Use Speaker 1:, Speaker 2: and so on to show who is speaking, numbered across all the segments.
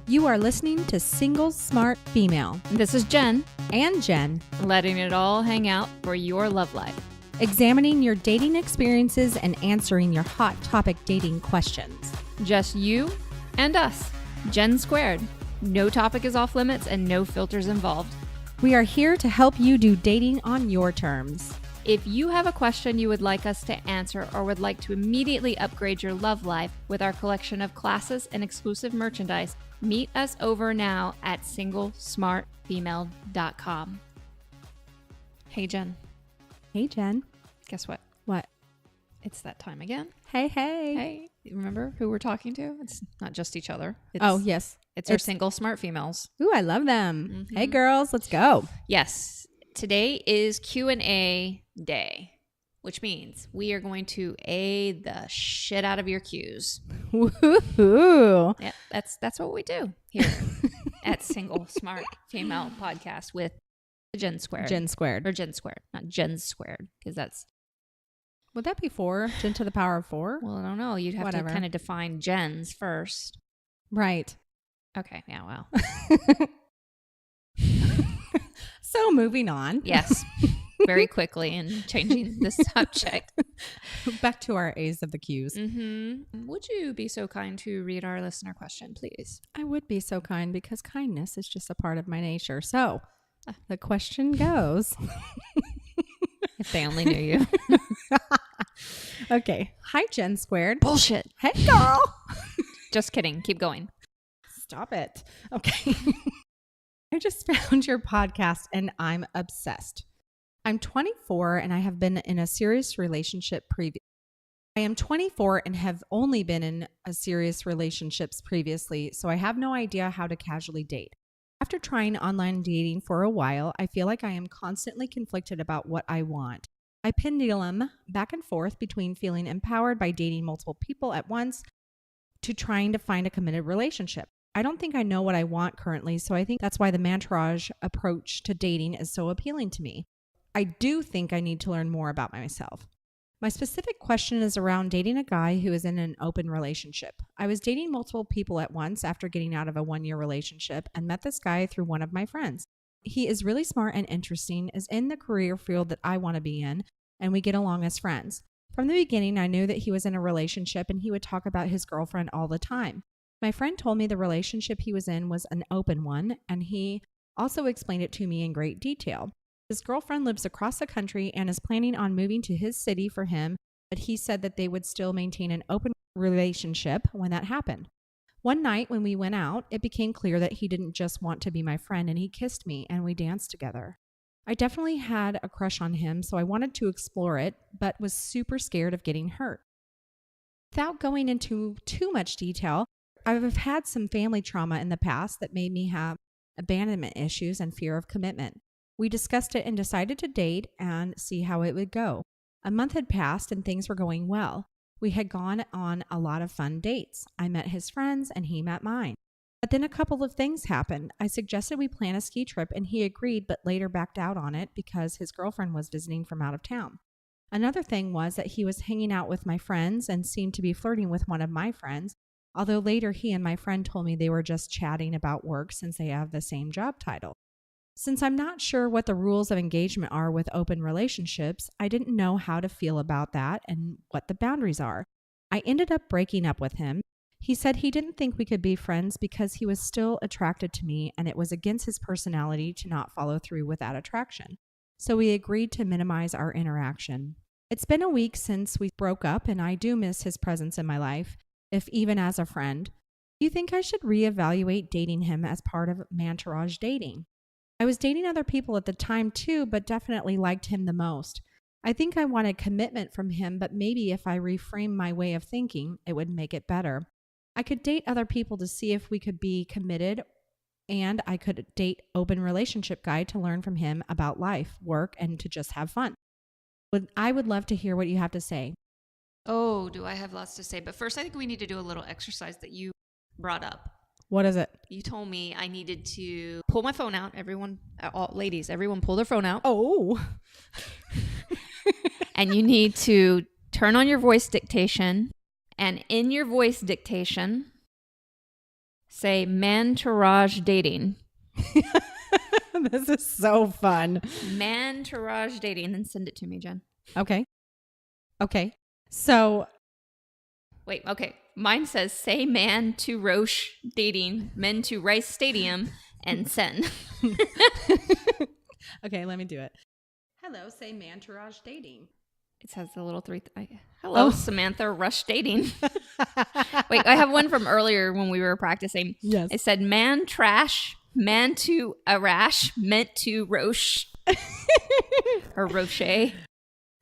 Speaker 1: You are listening to Single Smart Female.
Speaker 2: This is Jen,
Speaker 1: And Jen.
Speaker 2: letting it all hang out for your love life.
Speaker 1: Examining your dating experiences and answering your hot topic dating questions.
Speaker 2: Just you and us, Jen squared. No topic is off limits and no filters involved.
Speaker 1: We are here to help you do dating on your terms.
Speaker 2: If you have a question you would like us to answer or would like to immediately upgrade your love life with our collection of classes and exclusive merchandise, meet us over now at singlesmartfemale.com. Hey, Jen.
Speaker 1: Hey, Jen.
Speaker 2: Guess what?
Speaker 1: What?
Speaker 2: It's that time again.
Speaker 1: Hey.
Speaker 2: Hey, you remember who we're talking to? It's not just each other.
Speaker 1: Yes.
Speaker 2: It's our single smart females.
Speaker 1: Ooh, I love them. Hey, girls, let's go.
Speaker 2: Yes. Today is Q&A day, which means we are going to A the shit out of your Q's.
Speaker 1: Woohoo.
Speaker 2: Yeah, that's what we do here at Single Smart Female Podcast with Jen Squared.
Speaker 1: Jen squared.
Speaker 2: Or Jen Squared, not Jen Squared, because that's...
Speaker 1: Would that be 4? Jen to the power of 4?
Speaker 2: Well, I don't know. You'd have to kind of define Jens first.
Speaker 1: Right.
Speaker 2: Okay, yeah, well.
Speaker 1: So moving on.
Speaker 2: Yes, very quickly and changing the subject.
Speaker 1: Back to our A's of the Q's.
Speaker 2: Mm-hmm. Would you be so kind to read our listener question, please?
Speaker 1: I would be so kind because kindness is just a part of my nature. So the question goes.
Speaker 2: If they only knew you.
Speaker 1: Okay. Hi, Jen Squared.
Speaker 2: Bullshit.
Speaker 1: Hey, girl.
Speaker 2: Just kidding. Keep going.
Speaker 1: Stop it. Okay. I just found your podcast and I'm obsessed. I'm 24 and I have been in a serious relationship I am 24 and have only been in a serious relationships previously, so I have no idea how to casually date. After trying online dating for a while, I feel like I am constantly conflicted about what I want. I pendulum back and forth between feeling empowered by dating multiple people at once to trying to find a committed relationship. I don't think I know what I want currently, so I think that's why the Mantourage approach to dating is so appealing to me. I do think I need to learn more about myself. My specific question is around dating a guy who is in an open relationship. I was dating multiple people at once after getting out of a 1-year relationship and met this guy through one of my friends. He is really smart and interesting, is in the career field that I want to be in, and we get along as friends. From the beginning, I knew that he was in a relationship and he would talk about his girlfriend all the time. My friend told me the relationship he was in was an open one, and he also explained it to me in great detail. His girlfriend lives across the country and is planning on moving to his city for him, but he said that they would still maintain an open relationship when that happened. One night when we went out, it became clear that he didn't just want to be my friend, and he kissed me and we danced together. I definitely had a crush on him, so I wanted to explore it, but was super scared of getting hurt. Without going into too much detail, I've had some family trauma in the past that made me have abandonment issues and fear of commitment. We discussed it and decided to date and see how it would go. A month had passed and things were going well. We had gone on a lot of fun dates. I met his friends and he met mine. But then a couple of things happened. I suggested we plan a ski trip and he agreed but later backed out on it because his girlfriend was visiting from out of town. Another thing was that he was hanging out with my friends and seemed to be flirting with one of my friends, although later he and my friend told me they were just chatting about work since they have the same job title. Since I'm not sure what the rules of engagement are with open relationships, I didn't know how to feel about that and what the boundaries are. I ended up breaking up with him. He said he didn't think we could be friends because he was still attracted to me and it was against his personality to not follow through with that attraction. So we agreed to minimize our interaction. It's been a week since we broke up and I do miss his presence in my life, if even as a friend. Do you think I should reevaluate dating him as part of Mantourage dating? I was dating other people at the time too, but definitely liked him the most. I think I wanted commitment from him, but maybe if I reframe my way of thinking, it would make it better. I could date other people to see if we could be committed, and I could date open relationship guy to learn from him about life, work, and to just have fun. I would love to hear what you have to say.
Speaker 2: Oh, do I have lots to say? But first, I think we need to do a little exercise that you brought up.
Speaker 1: What is it?
Speaker 2: You told me I needed to pull my phone out. Everyone, all ladies, everyone pull their phone out.
Speaker 1: Oh.
Speaker 2: And you need to turn on your voice dictation. And in your voice dictation, Say Mantourage dating.
Speaker 1: This is so fun.
Speaker 2: Mantourage dating. Then send it to me, Jen.
Speaker 1: Okay. So
Speaker 2: Wait, okay. Mine says say man to Roche dating, men to Rice Stadium, and send.
Speaker 1: okay, let me do it. Hello, say Mantourage dating.
Speaker 2: It says the little three. Hello, Samantha Rush dating. Wait, I have one from earlier when we were practicing.
Speaker 1: Yes.
Speaker 2: It said man trash, man to a rash, meant to Roche. Or Roche.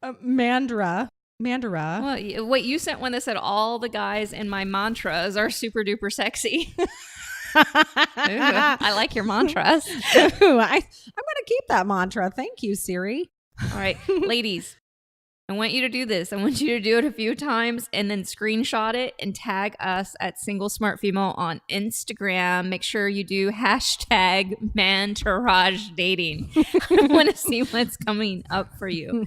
Speaker 1: Mandra.
Speaker 2: Well, wait, you sent one that said all the guys in my mantras are super duper sexy. Ooh, I like your mantras.
Speaker 1: I'm going to keep that mantra. Thank you, Siri.
Speaker 2: All right, ladies, I want you to do this. I want you to do it a few times and then screenshot it and tag us at Single Smart Female on Instagram. Make sure you do hashtag Mantourage dating. I want to see what's coming up for you.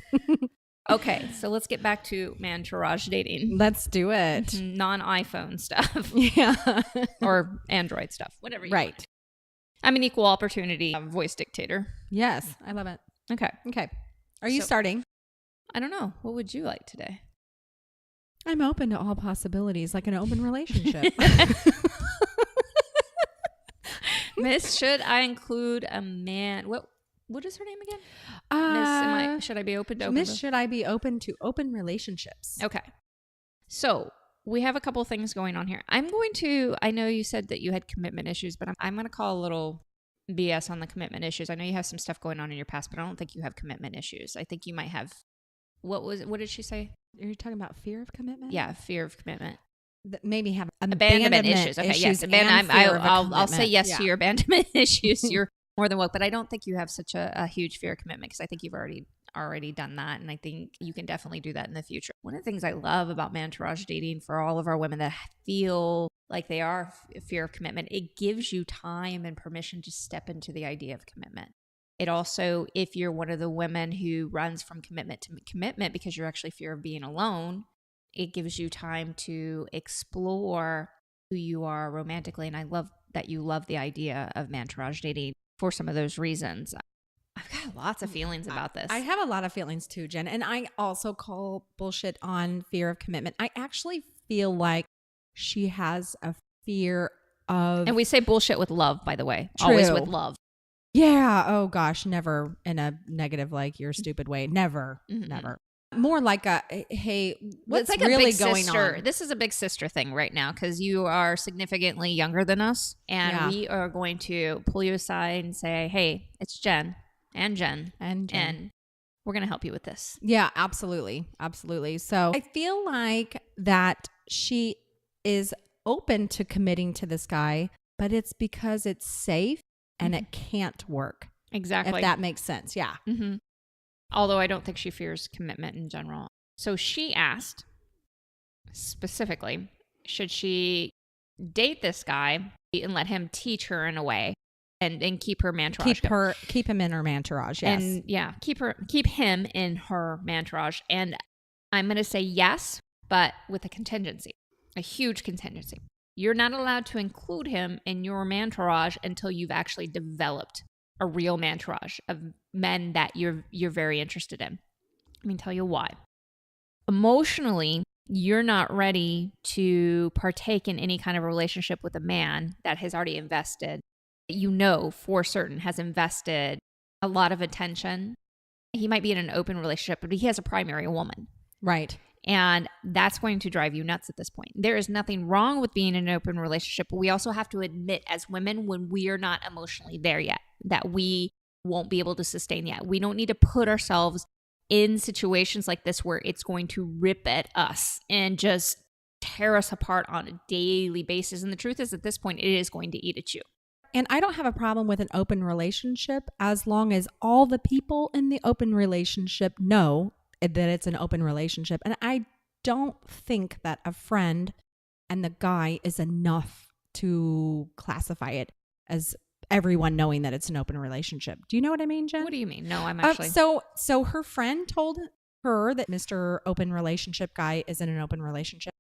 Speaker 2: Okay, so let's get back to Mantourage dating.
Speaker 1: Let's do it.
Speaker 2: Non-iPhone stuff.
Speaker 1: Yeah.
Speaker 2: Or Android stuff, whatever you
Speaker 1: Right.
Speaker 2: want. I'm an equal opportunity voice dictator.
Speaker 1: Yes, I love it.
Speaker 2: Okay.
Speaker 1: Are you starting?
Speaker 2: I don't know. What would you like today?
Speaker 1: I'm open to all possibilities, like an open relationship.
Speaker 2: Miss, should I include a man? What is her name again? Miss, should I be open to open?
Speaker 1: Miss, should I be open to open relationships?
Speaker 2: Okay. So we have a couple things going on here. I know you said that you had commitment issues, but I'm going to call a little BS on the commitment issues. I know you have some stuff going on in your past, but I don't think you have commitment issues. I think you might have, what did she say?
Speaker 1: Are you talking about fear of commitment?
Speaker 2: Yeah, fear of commitment.
Speaker 1: Maybe have
Speaker 2: abandonment issues. Okay, yes. I'll say yes to your abandonment issues. You're more than welcome, but I don't think you have such a huge fear of commitment because I think you've already done that, and I think you can definitely do that in the future. One of the things I love about Mantourage dating for all of our women that feel like they are fear of commitment, it gives you time and permission to step into the idea of commitment. It also, if you're one of the women who runs from commitment to commitment because you're actually fear of being alone, it gives you time to explore who you are romantically. And I love that you love the idea of Mantourage dating for some of those reasons. I've got lots of feelings about this.
Speaker 1: I have a lot of feelings too, Jen. And I also call bullshit on fear of commitment. I actually feel like she has a fear of...
Speaker 2: And we say bullshit with love, by the way.
Speaker 1: True.
Speaker 2: Always with love.
Speaker 1: Yeah. Oh gosh. Never in a negative, like you're stupid way. Never.
Speaker 2: Mm-hmm.
Speaker 1: Never. More like a, hey, what's
Speaker 2: like
Speaker 1: really
Speaker 2: big
Speaker 1: going
Speaker 2: sister.
Speaker 1: on?
Speaker 2: This is a big sister thing right now because you are significantly younger than us. And we are going to pull you aside and say, hey, it's Jen. And we're going to help you with this.
Speaker 1: Yeah, absolutely. Absolutely. So I feel like that she is open to committing to this guy, but it's because it's safe and it can't work.
Speaker 2: Exactly.
Speaker 1: If that makes sense. Yeah.
Speaker 2: Mm-hmm. Although I don't think she fears commitment in general. So she asked specifically, should she date this guy and let him teach her in a way? And keep her mantourage.
Speaker 1: Keep him in her mantourage. Yes.
Speaker 2: And yeah, keep him in her mantourage. And I'm going to say yes, but with a contingency, a huge contingency. You're not allowed to include him in your mantourage until you've actually developed a real mantourage of men that you're very interested in. Let me tell you why. Emotionally, you're not ready to partake in any kind of relationship with a man that has already invested. You know for certain has invested a lot of attention. He might be in an open relationship, but he has a primary woman.
Speaker 1: Right.
Speaker 2: And that's going to drive you nuts at this point. There is nothing wrong with being in an open relationship, but we also have to admit as women when we are not emotionally there yet, that we won't be able to sustain yet. We don't need to put ourselves in situations like this where it's going to rip at us and just tear us apart on a daily basis. And the truth is at this point, it is going to eat at you.
Speaker 1: And I don't have a problem with an open relationship as long as all the people in the open relationship know that it's an open relationship. And I don't think that a friend and the guy is enough to classify it as everyone knowing that it's an open relationship. Do you know what I mean, Jen?
Speaker 2: What do you mean? No, I'm actually...
Speaker 1: So her friend told her that Mr. Open Relationship guy is in an open relationship.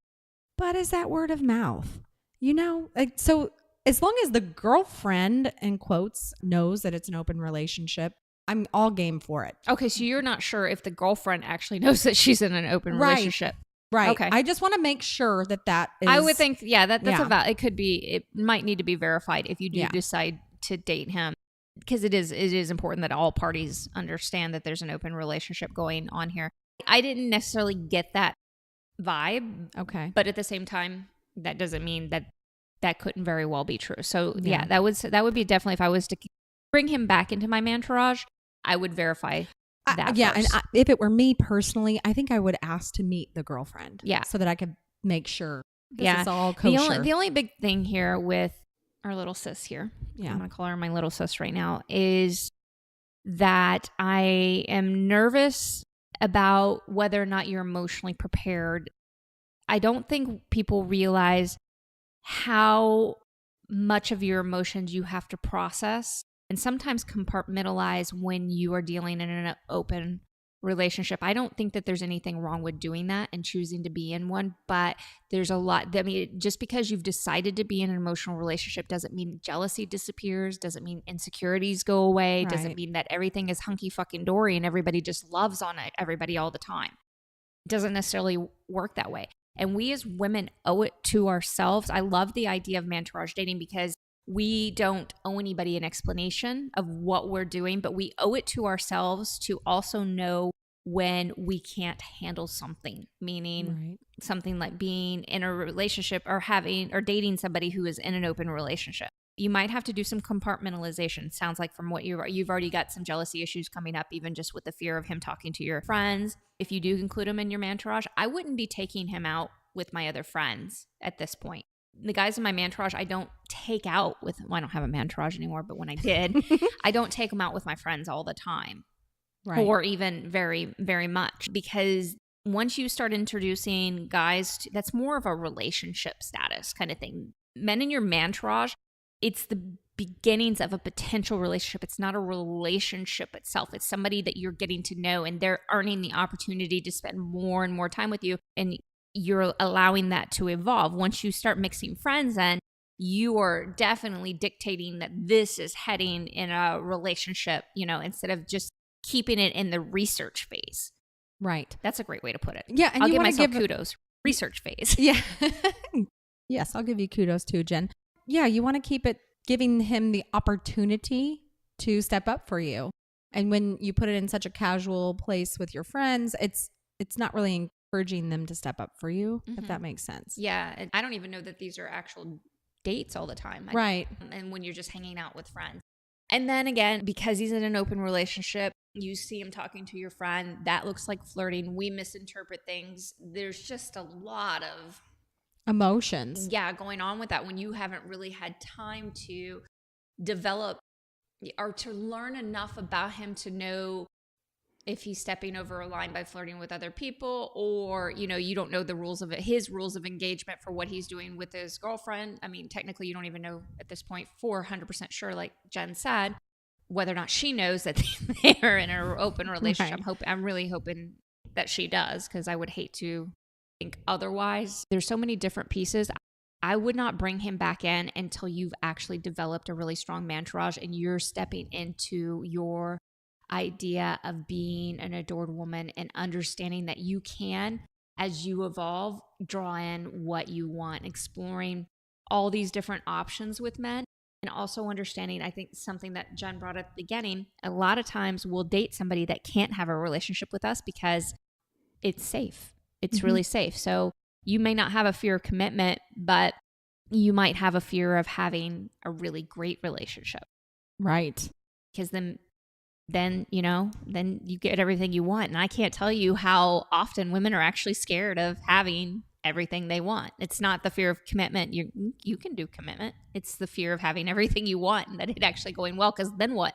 Speaker 1: But is that word of mouth? You know, like, so... As long as the girlfriend, in quotes, knows that it's an open relationship, I'm all game for it.
Speaker 2: Okay, so you're not sure if the girlfriend actually knows that she's in an open relationship.
Speaker 1: Right.
Speaker 2: Okay.
Speaker 1: I just want to make sure that is.
Speaker 2: I would think, that's it could be, it might need to be verified if you do decide to date him, because it is important that all parties understand that there's an open relationship going on here. I didn't necessarily get that vibe.
Speaker 1: Okay.
Speaker 2: But at the same time, that doesn't mean that couldn't very well be true. So that would be definitely, if I was to bring him back into my Mantourage, I would verify that first.
Speaker 1: And if it were me personally, I think I would ask to meet the girlfriend.
Speaker 2: Yeah.
Speaker 1: So that I could make sure this is all kosher.
Speaker 2: The only big thing here with our little sis here, I'm going to call her my little sis right now, is that I am nervous about whether or not you're emotionally prepared. I don't think people realize how much of your emotions you have to process and sometimes compartmentalize when you are dealing in an open relationship. I don't think that there's anything wrong with doing that and choosing to be in one, but there's a lot. I mean, just because you've decided to be in an emotional relationship doesn't mean jealousy disappears, doesn't mean insecurities go away, doesn't mean that everything is hunky fucking dory and everybody just loves on everybody all the time. It doesn't necessarily work that way. And we as women owe it to ourselves. I love the idea of Mantourage dating because we don't owe anybody an explanation of what we're doing, but we owe it to ourselves to also know when we can't handle something, meaning something like being in a relationship or dating somebody who is in an open relationship. You might have to do some compartmentalization. Sounds like from what you've already got some jealousy issues coming up, even just with the fear of him talking to your friends. If you do include him in your Mantourage, I wouldn't be taking him out with my other friends at this point. The guys in my Mantourage, I don't take out with, I don't have a Mantourage anymore, but when I did, I don't take them out with my friends all the time. Right. Or even very, very much. Because once you start introducing guys, that's more of a relationship status kind of thing. Men in your Mantourage, it's the beginnings of a potential relationship. It's not a relationship itself. It's somebody that you're getting to know and they're earning the opportunity to spend more and more time with you. And you're allowing that to evolve. Once you start mixing friends in, you are definitely dictating that this is heading in a relationship, instead of just keeping it in the research phase.
Speaker 1: Right.
Speaker 2: That's a great way to put it.
Speaker 1: Yeah. And
Speaker 2: I'll give myself kudos. Research phase.
Speaker 1: Yeah. Yes, I'll give you kudos too, Jen. Yeah, you want to keep it giving him the opportunity to step up for you. And when you put it in such a casual place with your friends, it's not really encouraging them to step up for you, if that makes sense.
Speaker 2: Yeah. And I don't even know that these are actual dates all the time.
Speaker 1: Right.
Speaker 2: And when you're just hanging out with friends. And then again, because he's in an open relationship, you see him talking to your friend, that looks like flirting. We misinterpret things. There's just a lot of
Speaker 1: emotions.
Speaker 2: Yeah, going on with that when you haven't really had time to develop or to learn enough about him to know if he's stepping over a line by flirting with other people, or, you don't know his rules of engagement for what he's doing with his girlfriend. I mean, technically you don't even know at this point 400% sure, like Jen said, whether or not she knows that they're in an open relationship. Right. I'm really hoping that she does, because I would hate to think otherwise. There's so many different pieces. I would not bring him back in until you've actually developed a really strong Mantourage and you're stepping into your idea of being an adored woman and understanding that you can, as you evolve, draw in what you want, exploring all these different options with men. And also understanding, I think something that Jen brought up at the beginning, a lot of times we'll date somebody that can't have a relationship with us because it's safe. It's really safe. So you may not have a fear of commitment, but you might have a fear of having a really great relationship.
Speaker 1: Right.
Speaker 2: Because then you get everything you want. And I can't tell you how often women are actually scared of having everything they want. It's not the fear of commitment. You can do commitment. It's the fear of having everything you want and that it actually going well, because then what?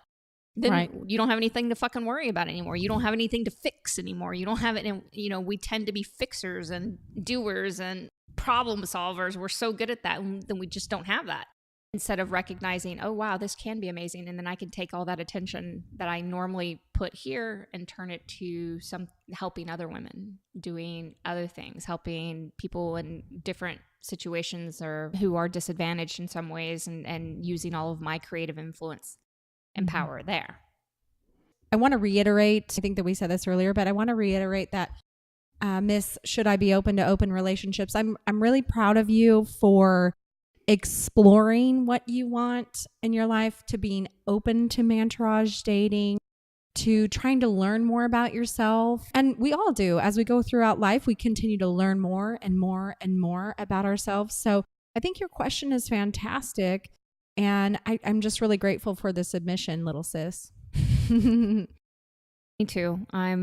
Speaker 2: Then you don't have anything to fucking worry about anymore. You don't have anything to fix anymore. You don't have it. We tend to be fixers and doers and problem solvers. We're so good at that. And then we just don't have that. Instead of recognizing, oh, wow, this can be amazing. And then I can take all that attention that I normally put here and turn it to helping other women, doing other things, helping people in different situations or who are disadvantaged in some ways, and using all of my creative influence and power there.
Speaker 1: I want to reiterate, I think that we said this earlier, but I want to reiterate that Miss Should I Be Open to Open Relationships? I'm really proud of you for exploring what you want in your life, to being open to Mantourage dating, to trying to learn more about yourself. And we all do. As we go throughout life, we continue to learn more and more and more about ourselves. So I think your question is fantastic. And I'm just really grateful for the submission, little sis.
Speaker 2: Me too. I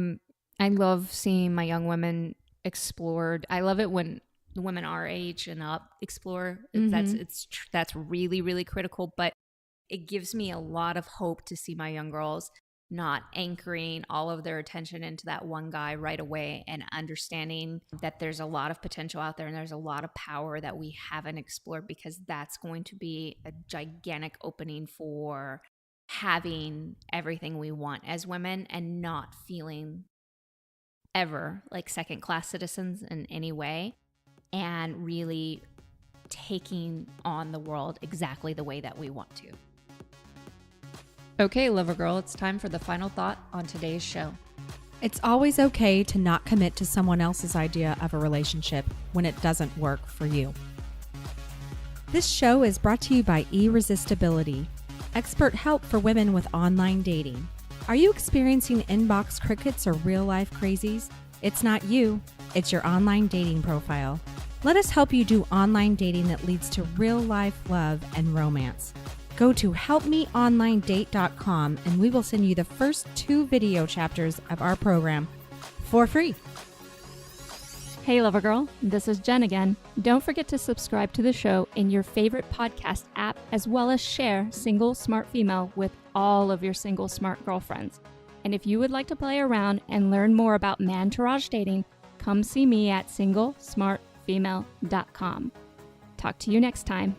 Speaker 2: love seeing my young women explored. I love it when the women our age and up explore. That's really, really critical. But it gives me a lot of hope to see my young girls not anchoring all of their attention into that one guy right away, and understanding that there's a lot of potential out there and there's a lot of power that we haven't explored, because that's going to be a gigantic opening for having everything we want as women and not feeling ever like second-class citizens in any way, and really taking on the world exactly the way that we want to. Okay, lover girl, it's time for the final thought on today's show.
Speaker 1: It's always okay to not commit to someone else's idea of a relationship when it doesn't work for you. This show is brought to you by Irresistibility, expert help for women with online dating. Are you experiencing inbox crickets or real-life crazies? It's not you, it's your online dating profile. Let us help you do online dating that leads to real-life love and romance. Go to helpmeonlinedate.com and we will send you the first 2 video chapters of our program for free.
Speaker 3: Hey, lover girl, this is Jen again. Don't forget to subscribe to the show in your favorite podcast app, as well as share Single Smart Female with all of your single smart girlfriends. And if you would like to play around and learn more about Mantourage dating, come see me at singlesmartfemale.com. Talk to you next time.